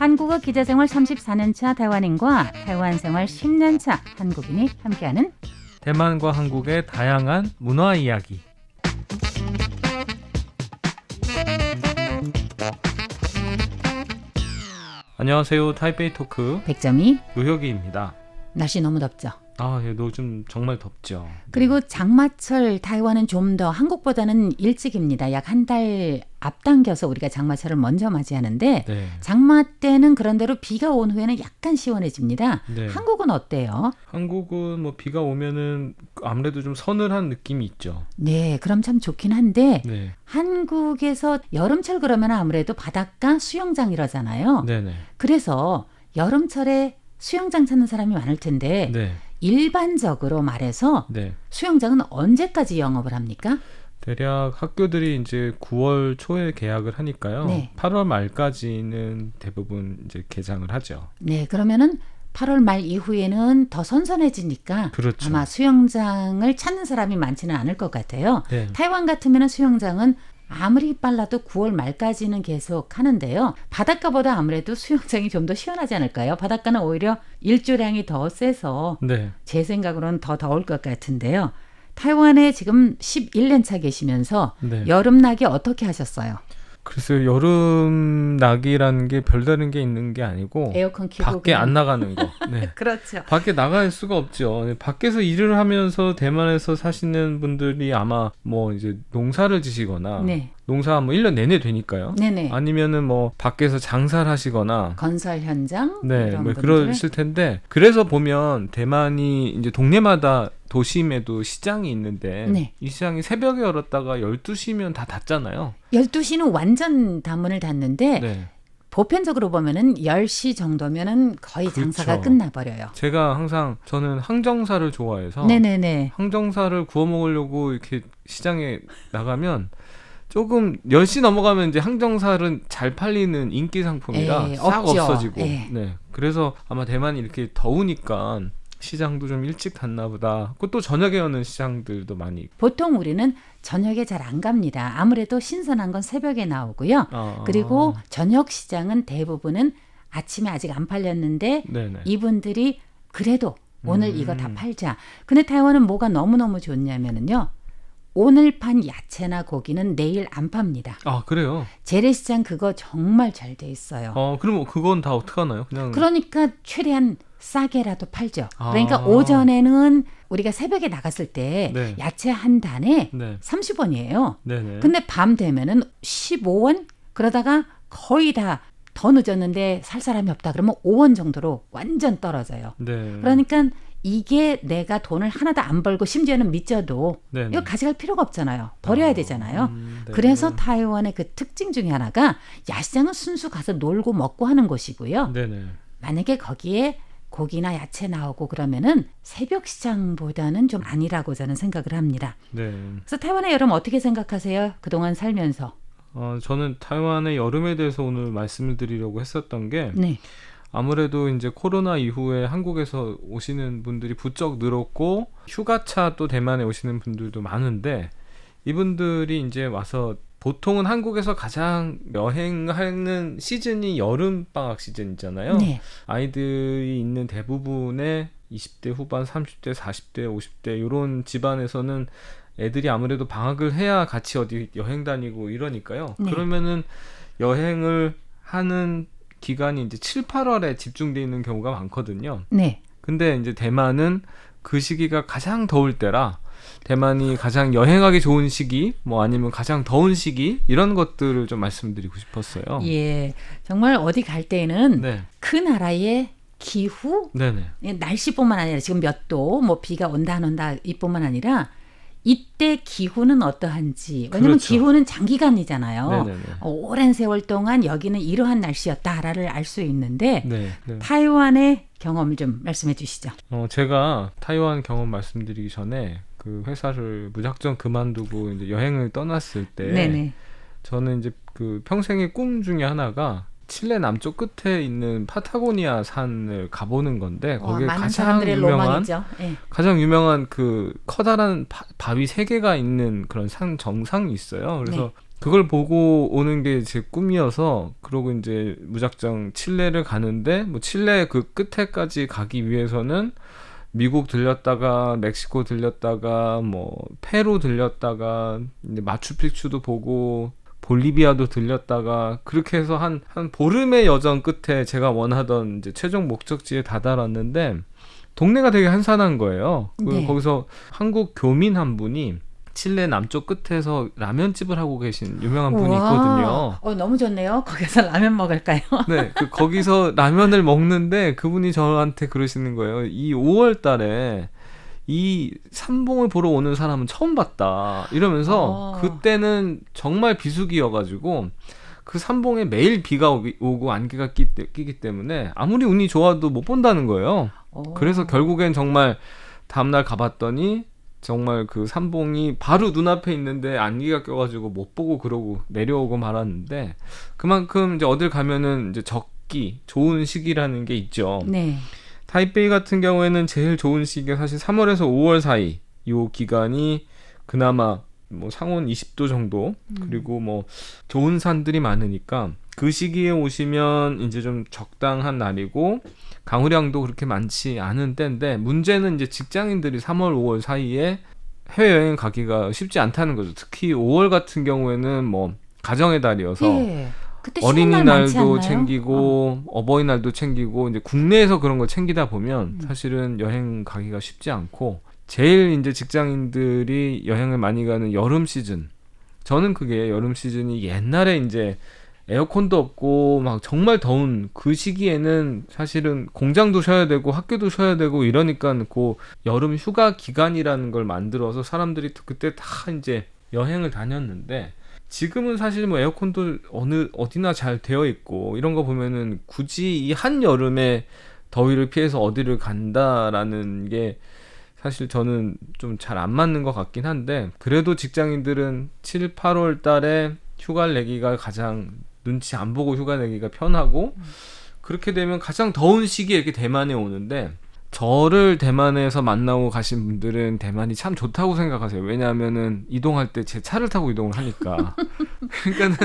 한국어 기자생활 34년차台湾인과台湾생활 10년차 한국인이 함께하는 대만과 한국의 다양한 문화 이야기. 안녕하세요. 타이베이 토크 백점이. 노혁이입니다. 날씨 너무 덥죠. 요즘 정말 덥죠. 그리고 장마철 타이완은 좀 더 한국보다는 일찍입니다. 약 한 달 앞당겨서 우리가 장마철을 먼저 맞이하는데 네. 장마 때는 그런대로 비가 온 후에는 약간 시원해집니다. 네. 한국은 어때요? 한국은 뭐 비가 오면은 아무래도 좀 서늘한 느낌이 있죠. 네, 그럼 참 좋긴 한데 네. 한국에서 여름철 그러면 아무래도 바닷가 수영장 이러잖아요. 네네. 그래서 여름철에 수영장 찾는 사람이 많을 텐데 네. 일반적으로 말해서 네. 수영장은 언제까지 영업을 합니까? 대략 학교들이 이제 9월 초에 개학을 하니까요. 네. 8월 말까지는 대부분 이제 개장을 하죠. 네, 그러면은 8월 말 이후에는 더 선선해지니까 그렇죠. 아마 수영장을 찾는 사람이 많지는 않을 것 같아요. 네. 타이완 같으면 수영장은 아무리 빨라도 9월 말까지는 계속 하는데요. 바닷가보다 아무래도 수영장이 좀 더 시원하지 않을까요? 바닷가는 오히려 일조량이 더 세서 네. 제 생각으로는 더 더울 것 같은데요. 타이완에 지금 11년 차 계시면서 네. 여름나기 어떻게 하셨어요? 글쎄요. 여름 낙이라는 게 별다른 게 있는 게 아니고 에어컨 켜고 밖에 그냥. 안 나가는 거. 네. 그렇죠. 밖에 나갈 수가 없죠. 밖에서 일을 하면서 대만에서 사시는 분들이 아마 뭐 이제 농사를 지시거나 네. 농사 뭐 1년 내내 되니까요. 네네. 아니면은 뭐 밖에서 장사를 하시거나 건설 현장 네, 이런 뭐 분들. 그러실 텐데 그래서 보면 대만이 이제 동네마다 도심에도 시장이 있는데 네. 이 시장이 새벽에 열었다가 12시면 다 닫잖아요. 12시는 완전 단문을 닫는데 네. 보편적으로 보면은 10시 정도면은 거의 그렇죠. 장사가 끝나버려요. 제가 항상 저는 항정살을 좋아해서 네네네. 항정살을 구워 먹으려고 이렇게 시장에 나가면 조금 10시 넘어가면 이제 항정살은 잘 팔리는 인기 상품이라 싹 없죠. 없어지고. 예. 네. 그래서 아마 대만이 이렇게 더우니까 시장도 좀 일찍 닫나 보다. 또 저녁에 여는 시장들도 많이 있고. 보통 우리는 저녁에 잘 안 갑니다. 아무래도 신선한 건 새벽에 나오고요. 그리고 저녁 시장은 대부분은 아침에 아직 안 팔렸는데 네네. 이분들이 그래도 오늘 이거 다 팔자. 근데 타이완은 뭐가 너무너무 좋냐면은요. 오늘 판 야채나 고기는 내일 안 팝니다. 그래요? 재래시장 그거 정말 잘 돼 있어요. 그럼 그건 다 어떡하나요? 그냥 그러니까 최대한 싸게라도 팔죠. 그러니까 오전에는 우리가 새벽에 나갔을 때 네. 야채 한 단에 네. 30원이에요. 네네. 근데 밤 되면은 15원? 그러다가 거의 다 더 늦었는데 살 사람이 없다 그러면 5원 정도로 완전 떨어져요. 네. 그러니까 이게 내가 돈을 하나도 안 벌고 심지어는 미쳐도 네네. 이거 가져갈 필요가 없잖아요. 버려야 되잖아요. 네. 그래서 타이완의 그 특징 중에 하나가 야시장은 순수 가서 놀고 먹고 하는 곳이고요. 네네. 만약에 거기에 고기나 야채 나오고 그러면은 새벽 시장보다는 좀 아니라고 저는 생각을 합니다. 네. 그래서 타이완의 여름 어떻게 생각하세요? 그동안 살면서. 저는 타이완의 여름에 대해서 오늘 말씀을 드리려고 했었던 게 네. 아무래도 이제 코로나 이후에 한국에서 오시는 분들이 부쩍 늘었고 휴가차 또 대만에 오시는 분들도 많은데 이분들이 이제 와서 보통은 한국에서 가장 여행하는 시즌이 여름 방학 시즌이잖아요. 네. 아이들이 있는 대부분의 20대 후반, 30대, 40대, 50대 이런 집안에서는 애들이 아무래도 방학을 해야 같이 어디 여행 다니고 이러니까요. 네. 그러면은 여행을 하는 기간이 이제 7, 8월에 집중되어 있는 경우가 많거든요. 네. 근데 이제 대만은 그 시기가 가장 더울 때라 대만이 가장 여행하기 좋은 시기, 뭐 아니면 가장 더운 시기 이런 것들을 좀 말씀드리고 싶었어요. 예. 정말 어디 갈 때는 네. 그 나라의 기후, 네네. 날씨뿐만 아니라 지금 몇 도, 뭐 비가 온다 안 온다 이뿐만 아니라 이때 기후는 어떠한지. 왜냐면 그렇죠. 기후는 장기간이잖아요. 네네네. 오랜 세월 동안 여기는 이러한 날씨였다를 알 수 있는데 네. 네. 타이완의 경험을 좀 말씀해 주시죠. 제가 타이완 경험 말씀드리기 전에 그 회사를 무작정 그만두고 이제 여행을 떠났을 때 네네. 저는 이제 그 평생의 꿈 중에 하나가 칠레 남쪽 끝에 있는 파타고니아 산을 가보는 건데 거기에 많은 가장 사람들의 유명한 로망이죠. 예. 가장 유명한 그 커다란 바위 3개가 있는 그런 산 정상이 있어요. 그래서 그걸 보고 오는 게 제 꿈이어서 그러고 이제 무작정 칠레를 가는데 뭐 칠레 그 끝에까지 가기 위해서는 미국 들렸다가 멕시코 들렸다가 뭐 페루 들렸다가 이제 마추픽추도 보고 볼리비아도 들렸다가 그렇게 해서 한 보름의 여정 끝에 제가 원하던 이제 최종 목적지에 다다랐는데 동네가 되게 한산한 거예요. 네. 거기서 한국 교민 한 분이 칠레 남쪽 끝에서 라면집을 하고 계신 유명한 분이 있거든요. 너무 좋네요. 거기서 라면 먹을까요? 네, 거기서 라면을 먹는데 그분이 저한테 그러시는 거예요. 이 5월 달에 이 삼봉을 보러 오는 사람은 처음 봤다. 이러면서 그때는 정말 비수기여가지고 그 삼봉에 매일 비가 오고 안개가 끼기 때문에 아무리 운이 좋아도 못 본다는 거예요. 그래서 결국엔 정말 다음날 가봤더니 정말 그 삼봉이 바로 눈앞에 있는데 안개가 껴가지고 못 보고 그러고 내려오고 말았는데 그만큼 이제 어딜 가면은 이제 적기 좋은 시기라는 게 있죠. 네. 타이베이 같은 경우에는 제일 좋은 시기가 사실 3월에서 5월 사이 이 기간이 그나마 뭐 상온 20도 정도 그리고 뭐 좋은 산들이 많으니까 그 시기에 오시면 이제 좀 적당한 날이고 강우량도 그렇게 많지 않은 때인데 문제는 이제 직장인들이 3월, 5월 사이에 해외여행 가기가 쉽지 않다는 거죠. 특히 5월 같은 경우에는 뭐 가정의 달이어서 예. 그때 쉬는 날 많지 어린이날도 않나요? 챙기고 어버이날도 챙기고 이제 국내에서 그런 걸 챙기다 보면 사실은 여행 가기가 쉽지 않고 제일 이제 직장인들이 여행을 많이 가는 여름 시즌. 저는 그게 여름 시즌이 옛날에 이제 에어컨도 없고 막 정말 더운 그 시기에는 사실은 공장도 쉬어야 되고 학교도 쉬어야 되고 이러니까 그 여름 휴가 기간이라는 걸 만들어서 사람들이 그때 다 이제 여행을 다녔는데 지금은 사실 뭐 에어컨도 어디나 잘 되어 있고 이런 거 보면은 굳이 이 한여름에 더위를 피해서 어디를 간다라는 게 사실 저는 좀 잘 안 맞는 것 같긴 한데 그래도 직장인들은 7, 8월 달에 휴가를 내기가 가장 눈치 안 보고 휴가 내기가 편하고 그렇게 되면 가장 더운 시기에 이렇게 대만에 오는데 저를 대만에서 만나고 가신 분들은 대만이 참 좋다고 생각하세요. 왜냐하면은 이동할 때 제 차를 타고 이동을 하니까 그러니까는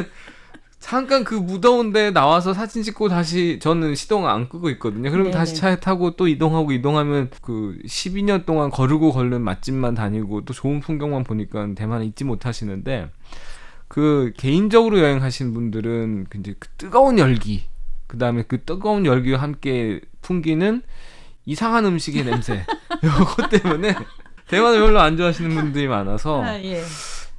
잠깐 그 무더운데 나와서 사진 찍고 다시 저는 시동 안 끄고 있거든요. 그러면 다시 차에 타고 또 이동하면 그 12년 동안 거르고 걸른 맛집만 다니고 또 좋은 풍경만 보니까 대만을 잊지 못하시는데 그 개인적으로 여행하신 분들은 이제 그 뜨거운 열기 그다음에 그 뜨거운 열기와 함께 풍기는 이상한 음식의 냄새 이것 때문에 대만을 별로 안 좋아하시는 분들이 많아서 예.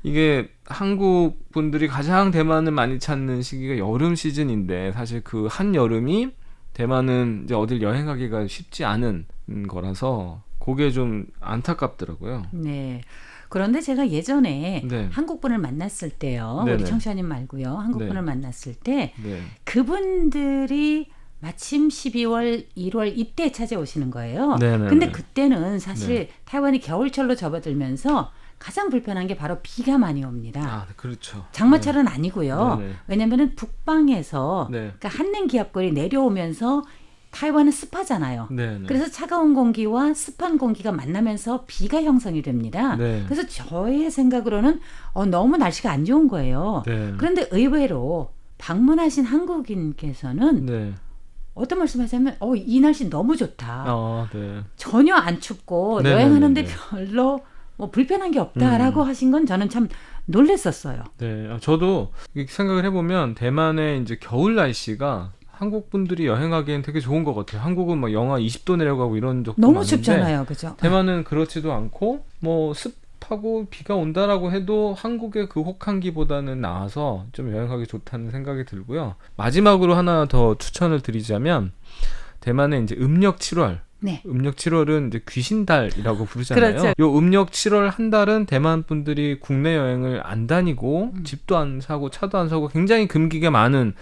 이게 한국 분들이 가장 대만을 많이 찾는 시기가 여름 시즌인데 사실 그 한여름이 대만은 이제 어딜 여행 가기가 쉽지 않은 거라서 그게 좀 안타깝더라고요. 네. 그런데 제가 예전에 네. 한국분을 만났을 때요. 네네. 우리 청취자님 말고요. 한국분을 네. 만났을 때 네. 그분들이 마침 12월, 1월 이때 찾아오시는 거예요. 네네네. 근데 그때는 사실 네. 타이완이 겨울철로 접어들면서 가장 불편한 게 바로 비가 많이 옵니다. 아, 그렇죠. 장마철은 아니고요. 네네. 왜냐면은 북방에서 네. 그러니까 한랭 기압골이 내려오면서 타이완은 습하잖아요. 네네. 그래서 차가운 공기와 습한 공기가 만나면서 비가 형성이 됩니다. 네. 그래서 저의 생각으로는 너무 날씨가 안 좋은 거예요. 네. 그런데 의외로 방문하신 한국인께서는 네. 어떤 말씀하자면 이 날씨 너무 좋다. 네. 전혀 안 춥고 네네네네. 여행하는데 별로 뭐 불편한 게 없다라고 하신 건 저는 참 놀랬었어요. 네. 저도 이렇게 생각을 해보면 대만의 이제 겨울 날씨가 한국 분들이 여행하기엔 되게 좋은 것 같아요. 한국은 막 영하 20도 내려가고 이런 적도 너무 많은데 춥잖아요, 그죠? 대만은 그렇지도 않고 뭐 습하고 비가 온다라고 해도 한국의 그 혹한기보다는 나아서 좀 여행하기 좋다는 생각이 들고요. 마지막으로 하나 더 추천을 드리자면 대만의 이제 음력 7월. 네. 음력 7월은 이제 귀신달이라고 부르잖아요. 그렇죠. 요 음력 7월 한 달은 대만 분들이 국내 여행을 안 다니고 집도 안 사고 차도 안 사고 굉장히 금기가 많은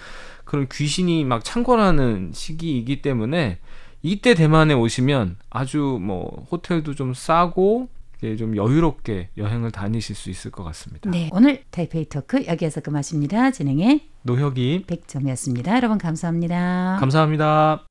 그런 귀신이 막 창궐하는 시기이기 때문에 이때 대만에 오시면 아주 뭐 호텔도 좀 싸고 좀 여유롭게 여행을 다니실 수 있을 것 같습니다. 네. 오늘 타이페이 토크 여기에서 끝마칩니다. 진행의 노혁이 백정이었습니다. 여러분 감사합니다. 감사합니다.